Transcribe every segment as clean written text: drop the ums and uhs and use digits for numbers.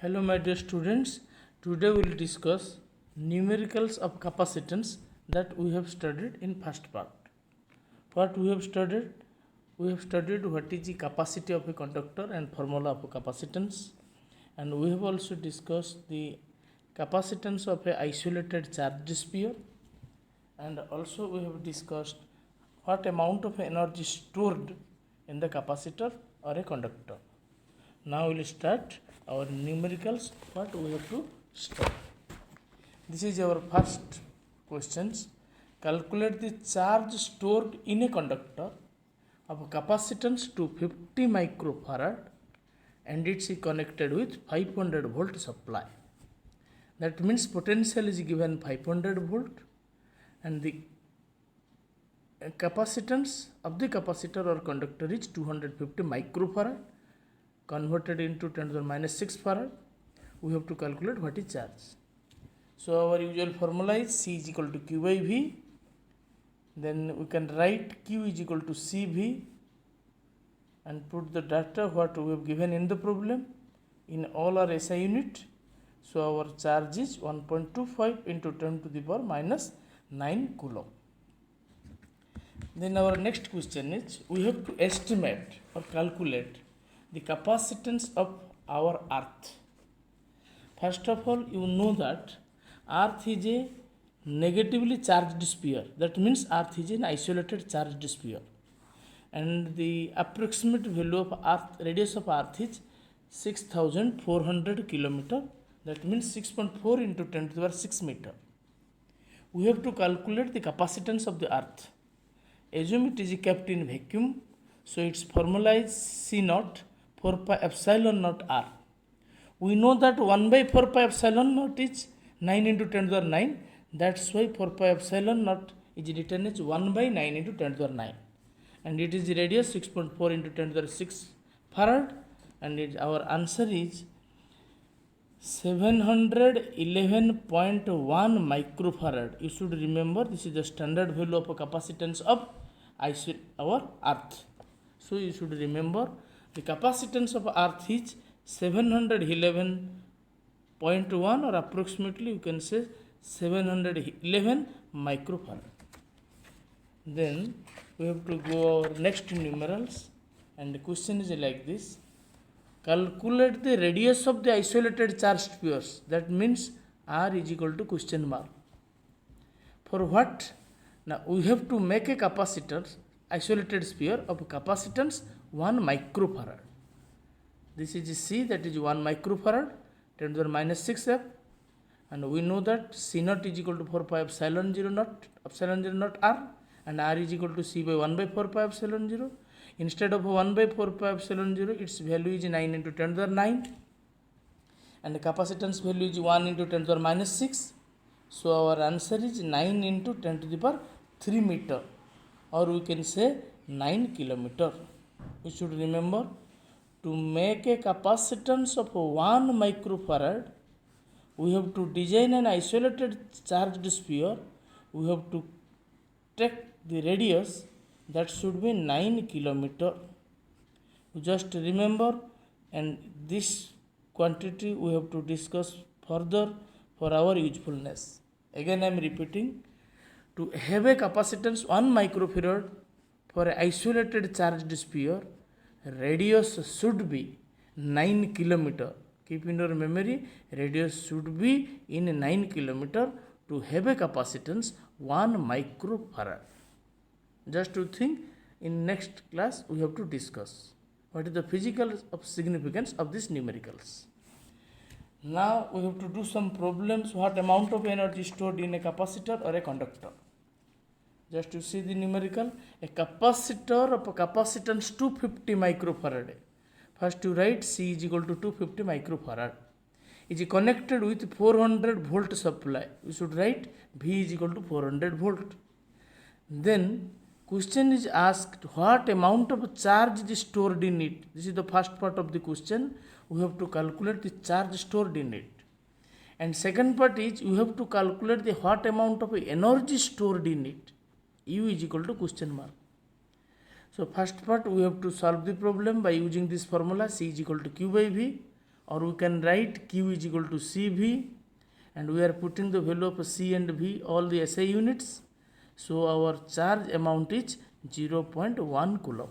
Hello my dear students, today we will discuss numericals of capacitance that we have studied in first part. What we have studied? We have studied what is the capacity of a conductor and formula of capacitance, and we have also discussed the capacitance of a isolated charged sphere, and also we have discussed what amount of energy stored in the capacitor or a conductor. Now we will start our numericals. What we have to start. This is our first questions. Calculate the charge stored in a conductor of capacitance to 50 microfarad and it's connected with 500 volt supply. That means potential is given 500 volt and the capacitance of the capacitor or conductor is 250 microfarad converted into 10 to the minus 6 farad. We have to calculate what is charge. So our usual formula is C is equal to Q by V. Then we can write Q is equal to CV and put the data what we have given in the problem in all our SI unit. So our charge is 1.25 into 10 to the power minus 9 coulomb. Then our next question is we have to estimate or calculate the capacitance of our earth. First of all, you know that earth is a negatively charged sphere. That means earth is an isolated charged sphere. And the approximate value of earth, radius of earth is 6400 kilometer. That means 6.4 into 10 to the power 6 meter. We have to calculate the capacitance of the earth. Assume it is kept in vacuum. So its formula is C naught 4 pi epsilon naught R. We know that 1 by 4 pi epsilon naught is 9 into 10 to the power 9. That's why 4 pi epsilon naught is written as 1 by 9 into 10 to the power 9. And it is the radius 6.4 into 10 to the power 6 farad. And our answer is 711.1 microfarad. You should remember this is the standard value of a capacitance of our earth. So you should remember the capacitance of earth is 711.1 or approximately you can say 711 microfarad. Then we have to go our next numerals and the question is like this. Calculate the radius of the isolated charged spheres. That means R is equal to question mark. For what? Now we have to make a capacitor, isolated sphere of capacitance 1 microfarad. This is C, that is 1 microfarad, 10 to the minus 6 F. And we know that C naught is equal to 4 pi epsilon 0 naught R, and R is equal to C by 1 by 4 pi epsilon 0. Instead of 1 by 4 pi epsilon 0, its value is 9 into 10 to the 9. And the capacitance value is 1 into 10 to the minus 6. So our answer is 9 into 10 to the power 3 meter, or we can say 9 kilometer. We should remember to make a capacitance of 1 microfarad, we have to design an isolated charged sphere. We have to take the radius that should be 9 kilometer. Just remember, and this quantity we have to discuss further for our usefulness. Again I am repeating, to have a capacitance 1 microfarad for an isolated charged sphere, radius should be 9 kilometer. Keep in your memory, radius should be in 9 kilometer to have a capacitance 1 microfarad. Just to think, in next class we have to discuss what is the physical significance of these numericals. Now we have to do some problems. What amount of energy stored in a capacitor or a conductor? Just to see the numerical, a capacitor of a capacitance 250 microfarad. First you write C is equal to 250 microfarad. Is connected with 400 volt supply. We should write V is equal to 400 volt. Then question is asked what amount of charge is stored in it. This is the first part of the question. We have to calculate the charge stored in it. And second part is you have to calculate the what amount of energy stored in it. U is equal to question mark. So first part we have to solve the problem by using this formula C is equal to Q by V. or we can write Q is equal to CV, and we are putting the value of C and V, all the SI units. So our charge amount is 0.1 coulomb.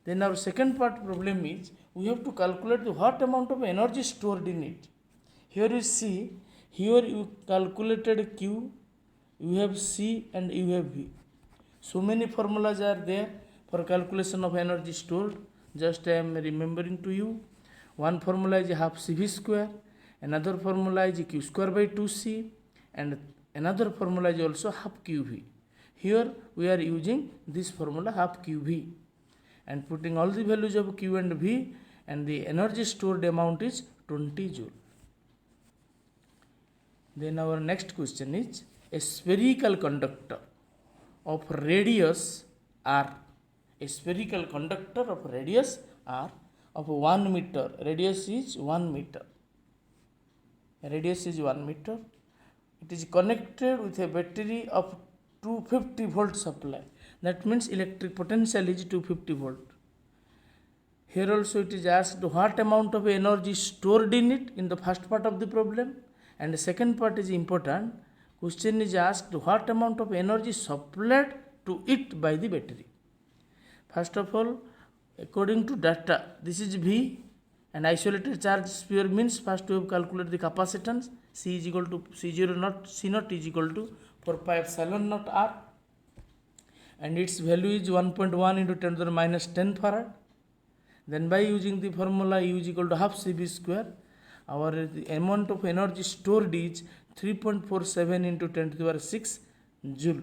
Then our second part problem is we have to calculate the what amount of energy stored in it. Here you see, here you calculated Q, you have C and you have V. So many formulas are there for calculation of energy stored. Just I am remembering to you. One formula is half CV square, another formula is Q square by 2C, and another formula is also half QV. Here we are using this formula half QV and putting all the values of Q and V, and the energy stored amount is 20 joule. Then our next question is a spherical conductor of radius R. A spherical conductor of radius R of 1 meter. Radius is 1 meter. Radius is 1 meter. It is connected with a battery of 250 volt supply. That means electric potential is 250 volt. Here also it is asked what amount of energy stored in it in the first part of the problem, and the second part is important. Question is asked what amount of energy supplied to it by the battery. First of all, according to data, this is V, and isolated charge sphere means first we have calculated the capacitance. C is equal to C0 naught, C naught is equal to 4 pi epsilon naught R, and its value is 1.1 into 10 to the minus 10 farad. Then by using the formula U is equal to half CV square, our amount of energy stored is 3.47 into 10 to the power 6 joule.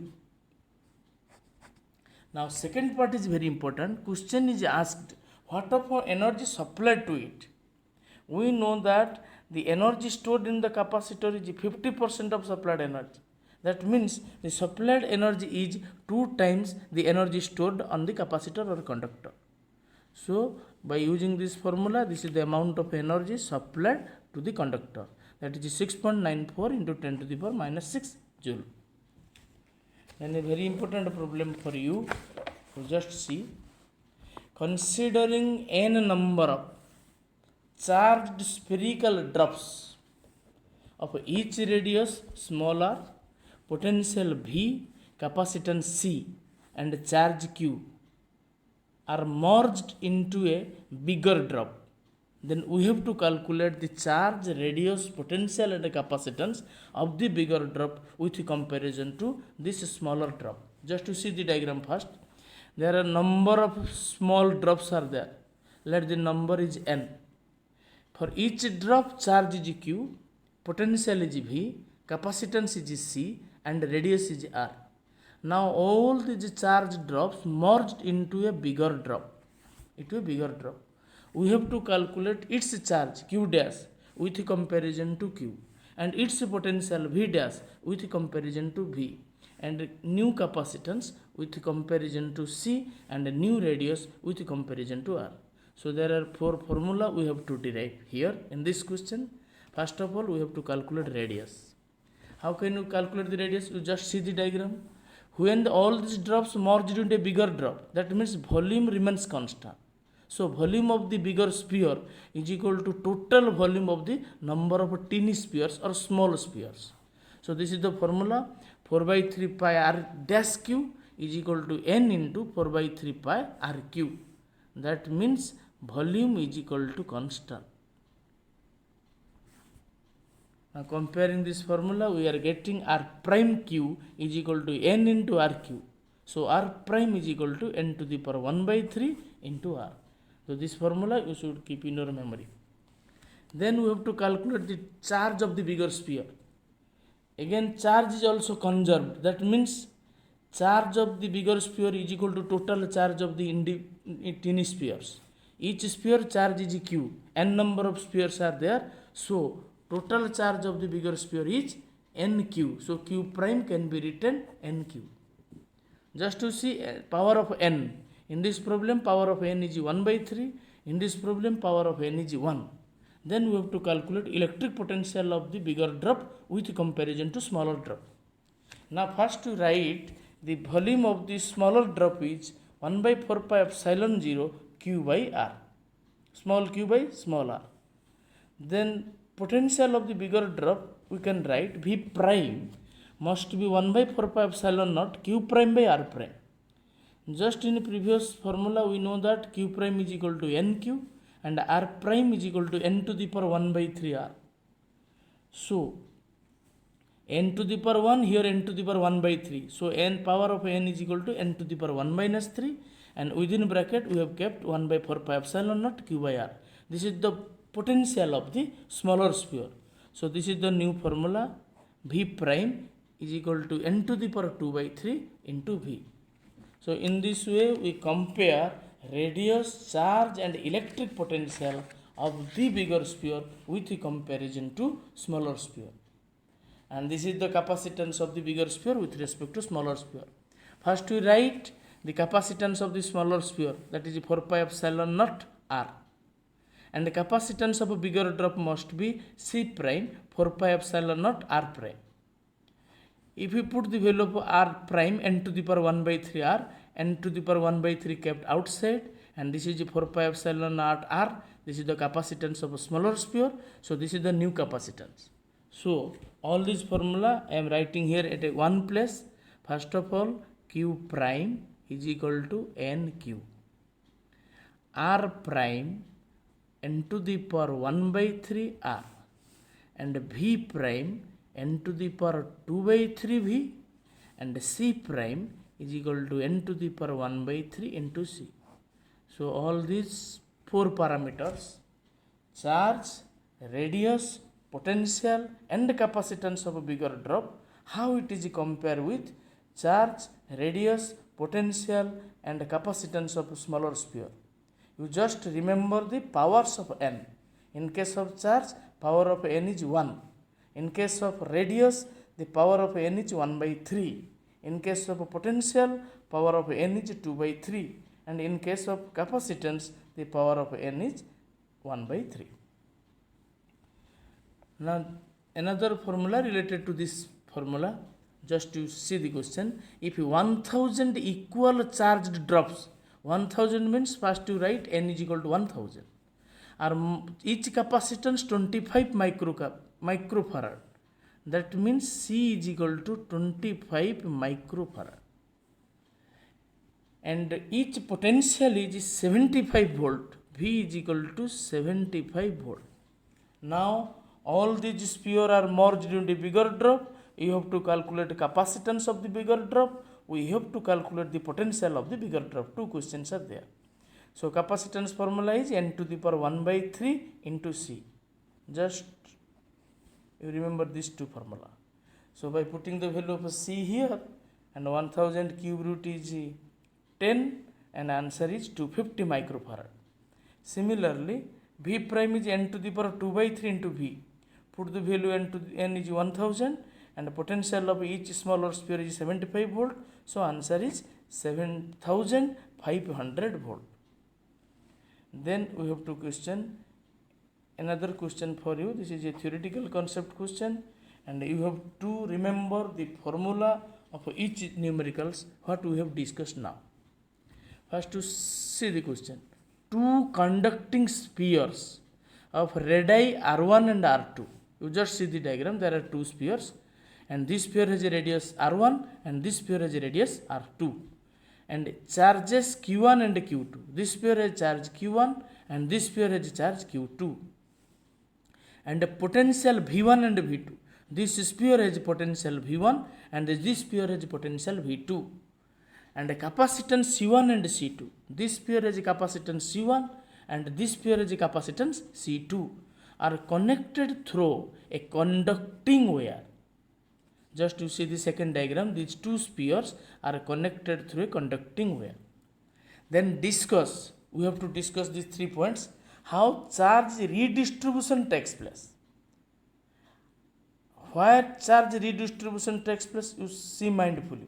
Now second part is very important. Question is asked what of energy supplied to it. We know that the energy stored in the capacitor is 50% of supplied energy. That means the supplied energy is 2 times the energy stored on the capacitor or conductor. So by using this formula, this is the amount of energy supplied to the conductor. That is 6.94 into 10 to the power minus 6 joule. Then a very important problem for you. So just see. Considering n number of charged spherical drops of each radius small r, potential V, capacitance C, and charge Q are merged into a bigger drop, then we have to calculate the charge, radius, potential and capacitance of the bigger drop with comparison to this smaller drop. Just to see the diagram first. There are number of small drops are there. Let the number is n. For each drop, charge is Q, potential is V, capacitance is C, and radius is R. Now all these charge drops merged into a bigger drop. We have to calculate its charge Q dash with comparison to Q, and its potential V dash with comparison to V, and new capacitance with comparison to C, and a new radius with comparison to R. So there are 4 formula we have to derive here in this question. First of all, we have to calculate radius. How can you calculate the radius? You just see the diagram. When all these drops merged into a bigger drop, that means volume remains constant. So volume of the bigger sphere is equal to total volume of the number of teeny spheres or small spheres. So this is the formula. 4 by 3 pi r dash q is equal to n into 4 by 3 pi r q. That means volume is equal to constant. Now comparing this formula, we are getting r prime q is equal to n into r q. So r prime is equal to n to the power 1 by 3 into r. So this formula you should keep in your memory. Then we have to calculate the charge of the bigger sphere. Again, charge is also conserved. That means charge of the bigger sphere is equal to total charge of the teeny spheres. Each sphere charge is q. N number of spheres are there. So total charge of the bigger sphere is nq. So q prime can be written nq. Just to see power of n. In this problem, power of n is 1 by 3. In this problem, power of n is 1. Then we have to calculate electric potential of the bigger drop with comparison to smaller drop. Now first to write the volume of the smaller drop is 1 by 4 pi epsilon 0 q by r. Small q by small r. Then potential of the bigger drop, we can write V prime must be 1 by 4 pi epsilon naught Q prime by R prime. Just in previous formula we know that Q prime is equal to NQ and R prime is equal to N to the power 1 by 3 R. So N to the power 1, here N to the power 1 by 3. So N power of N is equal to N to the power 1 minus 3, and within bracket we have kept 1 by 4 pi epsilon naught Q by R. This is the potential of the smaller sphere. So this is the new formula. V prime is equal to N to the power 2 by 3 into V. So in this way we compare radius, charge and electric potential of the bigger sphere with the comparison to smaller sphere. And this is the capacitance of the bigger sphere with respect to smaller sphere. First we write the capacitance of the smaller sphere, that is 4 pi epsilon naught R. And the capacitance of a bigger drop must be C prime 4 pi epsilon naught R prime. If we put the value of R prime N to the power 1 by 3 R, N to the power 1 by 3 kept outside, and this is 4 pi epsilon naught R, this is the capacitance of a smaller sphere, so this is the new capacitance. So all this formula I am writing here at a one place. First of all, Q prime is equal to NQ. R prime N to the power 1 by 3 R, and V prime N to the power 2 by 3 V, and C prime is equal to N to the power 1 by 3 into C. So all these four parameters, charge, radius, potential and capacitance of a bigger drop, how it is compared with charge, radius, potential and capacitance of a smaller sphere. You just remember the powers of n. In case of charge, power of n is 1. In case of radius, the power of n is 1 by 3. In case of potential, power of n is 2 by 3. And in case of capacitance, the power of n is 1 by 3. Now another formula related to this formula, just to see the question. If 1000 equal charged drops, 1000 means first you write n is equal to 1000, or each capacitance 25 microfarad, that means C is equal to 25 microfarad, and each potential is 75 volt, V is equal to 75 volt. Now all these sphere are merged into bigger drop. You have to calculate capacitance of the bigger drop. We have to calculate the potential of the bigger drop. Two questions are there. So capacitance formula is N to the power 1 by 3 into C. Just you remember these two formula. So by putting the value of C here, and 1000 cube root is 10, and answer is 250 microfarad. Similarly, V prime is N to the power 2 by 3 into V. Put the value N to N is 1000, and the potential of each smaller sphere is 75 volt. So answer is 7500 volt. Then we have to question, another question for you. This is a theoretical concept question, and you have to remember the formula of each numericals what we have discussed now. First to see the question. Two conducting spheres of radii R1 and R2. You just see the diagram, there are two spheres, and this sphere has a radius R1 and this sphere has a radius R2, and charges Q1 and Q2. This sphere has charge Q1 and this sphere has charge Q2, and a potential V1 and V2. This sphere has potential V1 and this sphere has potential V2, and a capacitance C1 and C2. This sphere has a capacitance C1 and this sphere has a capacitance C2, are connected through a conducting wire. Just you see the second diagram, these two spheres are connected through a conducting wire. Then discuss, we have to discuss these 3 points, how charge redistribution takes place. Where charge redistribution takes place, you see mindfully.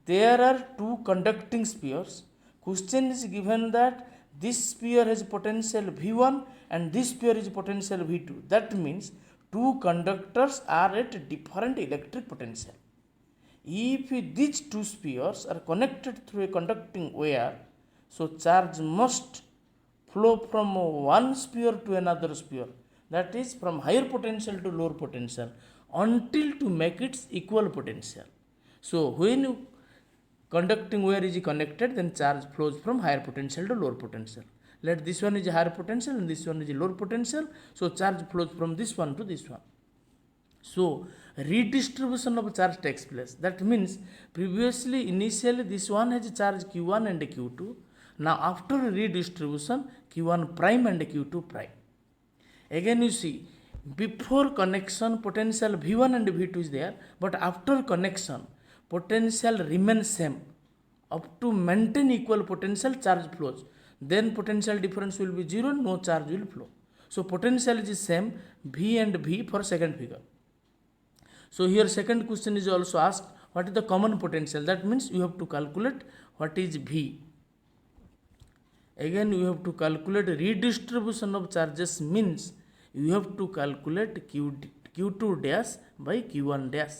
There are two conducting spheres. Question is given that this sphere has potential V1 and this sphere is potential V2. That means two conductors are at different electric potential. If these two spheres are connected through a conducting wire, so charge must flow from one sphere to another sphere that is from higher potential to lower potential until to make its equal potential. So when you conducting wire is connected, then charge flows from higher potential to lower potential. Let this one is higher potential and this one is lower potential, so charge flows from this one to this one. So redistribution of charge takes place. That means previously initially this one has charge q1 and q2. Now after redistribution q1 prime and q2 prime. Again you see, before connection potential v1 and v2 is there, but after connection potential remains same. Up to maintain equal potential charge flows. Then potential difference will be 0, no charge will flow. So potential is same v and v for second figure. So here second question is also asked, what is the common potential? That means you have to calculate what is V. Again you have to calculate redistribution of charges, means you have to calculate Q2 dash by Q1 dash.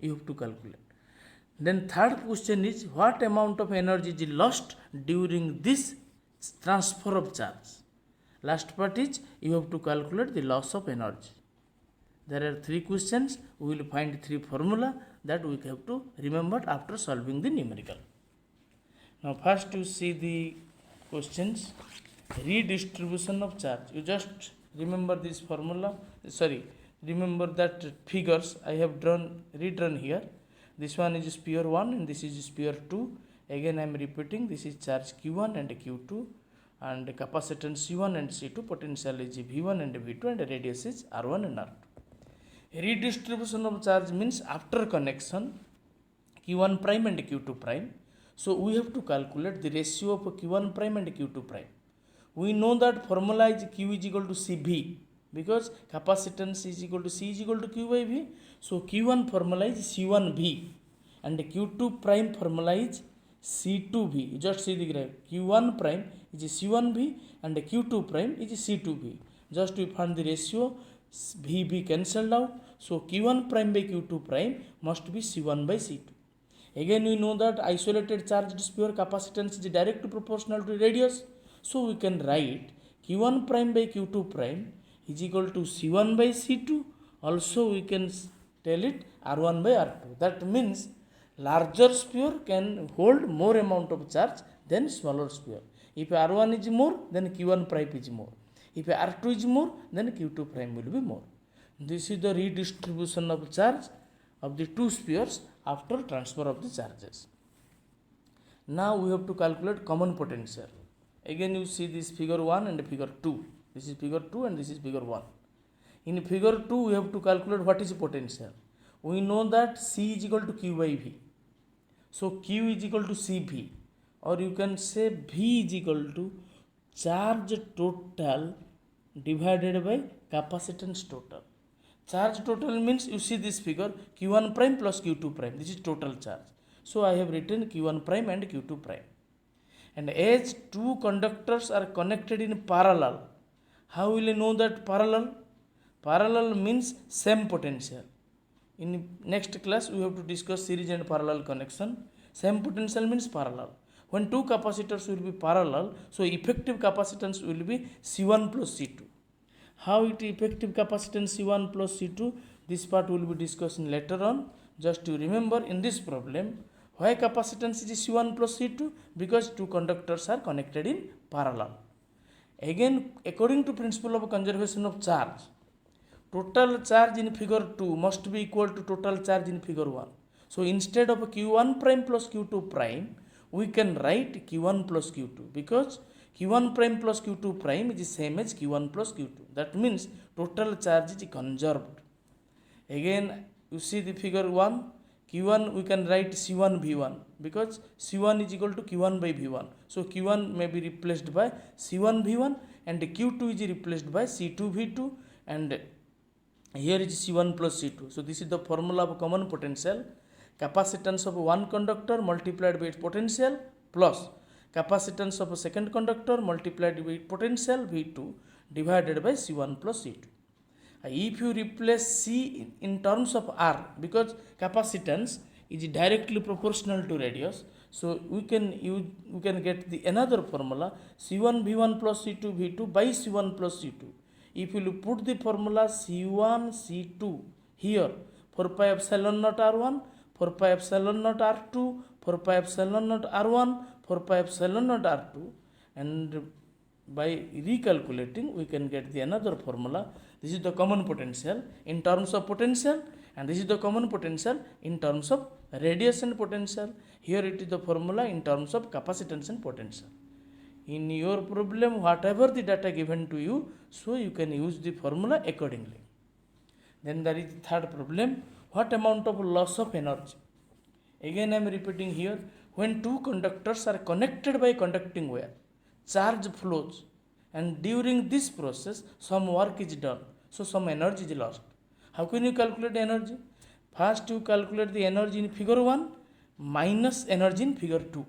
You have to calculate. Then third question is, what amount of energy is lost during this transfer of charge? Last part is, you have to calculate the loss of energy. There are three questions. We will find three formula that we have to remember after solving the numerical. Now first you see the questions. Redistribution of charge. You just remember this formula. Remember that figures I have redrawn here. This one is sphere 1 and this is sphere 2. Again I am repeating, this is charge Q1 and Q2 and capacitance C1 and C2, potential is V1 and V2 and radius is R1 and R2. Redistribution of charge means after connection Q1 prime and Q2 prime. So we have to calculate the ratio of Q1 prime and Q2 prime. We know that formula is Q is equal to CV because capacitance is equal to C is equal to Q by V. So Q1 formula is C1V and Q2 prime formula is C2V. You just see the graph. Q1 prime is C1V and Q2 prime is C2V. Just we find the ratio, VB cancelled out. So Q1 prime by Q2 prime must be C1 by C2. Again we know that isolated charged sphere capacitance is directly proportional to radius. So we can write Q1 prime by Q2 prime is equal to C1 by C2. Also we can tell it R1 by R2. That means larger sphere can hold more amount of charge than smaller sphere. If R1 is more, then Q1 prime is more. If R2 is more, then Q2 prime will be more. This is the redistribution of charge of the two spheres after transfer of the charges. Now we have to calculate common potential. Again you see this figure 1 and figure 2. This is figure 2 and this is figure 1. In figure 2 we have to calculate what is potential. We know that C is equal to Q by V. So Q is equal to CV, or you can say V is equal to charge total divided by capacitance total. Charge total means you see this figure Q1 prime plus Q2 prime. This is total charge. So I have written Q1 prime and Q2 prime. And as two conductors are connected in parallel, how will you know that parallel? Parallel means same potential. In next class we have to discuss series and parallel connection. Same potential means parallel. When two capacitors will be parallel, so effective capacitance will be C1 plus C2. How it effective capacitance C1 plus C2? This part will be discussed later on. Just to remember, in this problem, why capacitance is C1 plus C2? Because two conductors are connected in parallel. Again, according to principle of conservation of charge, total charge in figure 2 must be equal to total charge in figure 1. So instead of Q1 prime plus Q2 prime, we can write Q1 plus Q2 because Q1 prime plus Q2 prime is the same as Q1 plus Q2. That means total charge is conserved. Again, you see the figure 1, Q1 we can write C1 V1 because C1 is equal to Q1 by V1. So Q1 may be replaced by C1 V1 and Q2 is replaced by C2 V2 and here is C1 plus C2. So this is the formula of common potential. Capacitance of one conductor multiplied by its potential plus capacitance of a second conductor multiplied by its potential V2 divided by C1 plus C2. If you replace C in terms of R, because capacitance is directly proportional to radius, so we can get the another formula C1 V1 plus C2 V2 by C1 plus C2. if you will put the formula C1 C2 here, 4 pi epsilon naught R1, 4 pi epsilon naught R2, 4 pi epsilon naught R1, 4 pi epsilon naught R2, and by recalculating we can get the another formula. This is the common potential in terms of potential, and this is the common potential in terms of radius and potential. Here it is the formula in terms of capacitance and potential. In your problem, whatever the data given to you, so you can use the formula accordingly. Then there is the third problem, what amount of loss of energy? Again I am repeating here, when two conductors are connected by conducting wire, charge flows, and during this process some work is done, so some energy is lost. How can you calculate energy? First you calculate the energy in figure 1 minus energy in figure 2.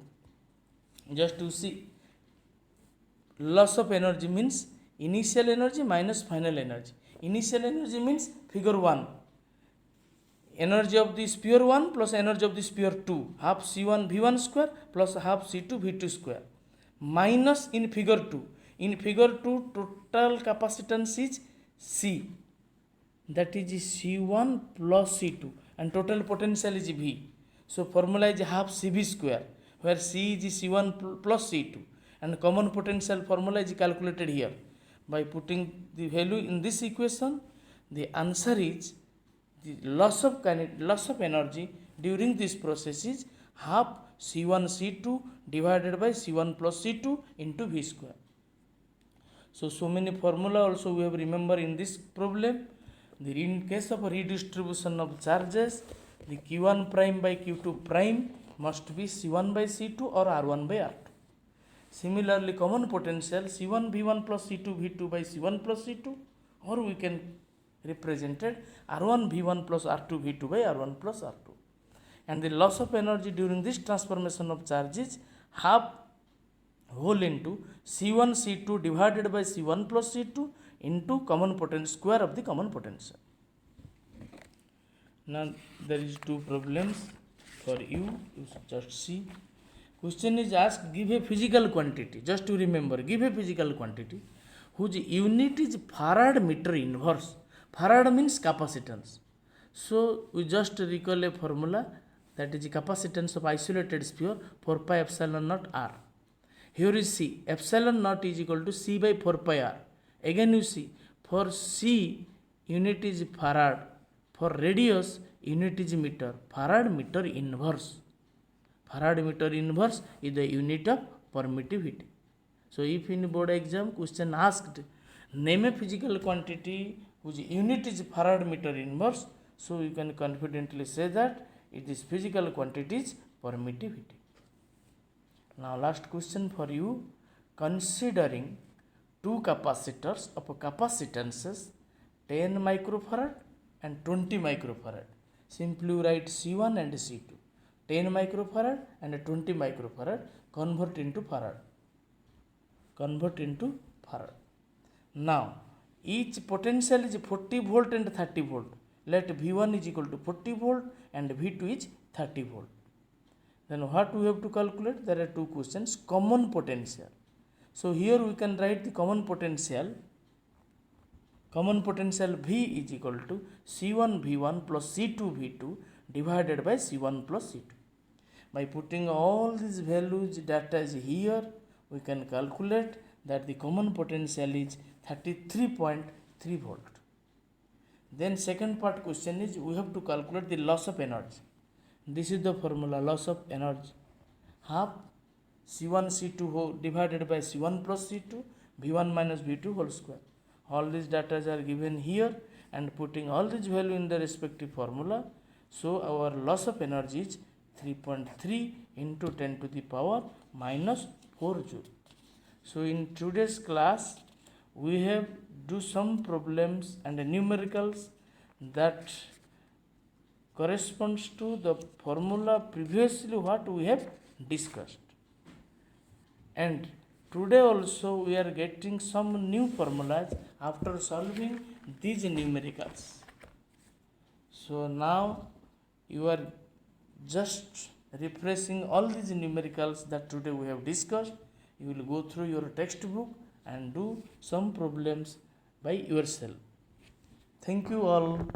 Just to see, loss of energy means initial energy minus final energy. Initial energy means figure 1, energy of the sphere 1 plus energy of the sphere 2, half C1 V1 square plus half C2 V2 square, minus in figure 2. In figure 2, total capacitance is C, that is C1 plus C2, and total potential is V. So formula is half CV square, where C is C1 plus C2, and common potential formula is calculated here. By putting the value in this equation, the answer is the loss of energy during this process is half C1 C2 divided by C1 plus C2 into V square. So many formula also we have remember in this problem. In case of redistribution of charges, the Q1 prime by Q2 prime must be C1 by C2 or R1 by R2. Similarly, common potential C1 V1 plus C2 V2 by C1 plus C2, or we can represented R1 V1 plus R2 V2 by R1 plus R2. And the loss of energy during this transformation of charge is half whole into C1 C2 divided by C1 plus C2 into common potential square of the common potential. Now there is two problems for you should just see. Question is asked, give a physical quantity, just to remember, give a physical quantity whose unit is farad meter inverse. Farad means capacitance. So we just recall a formula, that is capacitance of isolated sphere 4 pi epsilon naught R. Here is C, epsilon naught is equal to C by 4 pi R. Again you see, for C unit is farad, for radius unit is meter, farad meter inverse. Farad meter inverse is the unit of permittivity. So if in board exam question asked, name a physical quantity whose unit is farad meter inverse, so you can confidently say that it is physical quantity is permittivity. Now last question for you, considering two capacitors of capacitances 10 microfarad and 20 microfarad, simply write C1 and C2. 10 microfarad and 20 microfarad, convert into farad. Now each potential is 40 volt and 30 volt. Let V1 is equal to 40 volt and V2 is 30 volt. Then what we have to calculate? There are two questions. Common potential. So here we can write the common potential. Common potential V is equal to C1 V1 plus C2 V2 divided by C1 plus C2. By putting all these values, data is here, we can calculate that the common potential is 33.3 volt. Then second part question is, we have to calculate the loss of energy. This is the formula, loss of energy. Half C1 C2 whole divided by C1 plus C2, V1 minus V2 whole square. All these data are given here, and putting all these value in the respective formula. So our loss of energy is 3.3 into 10 to the power minus 4 joule. So in today's class we have do some problems and numericals that corresponds to the formula previously what we have discussed. And today also we are getting some new formulas after solving these numericals. So now you are just refreshing all these numericals that today we have discussed. You will go through your textbook and do some problems by yourself. Thank you all.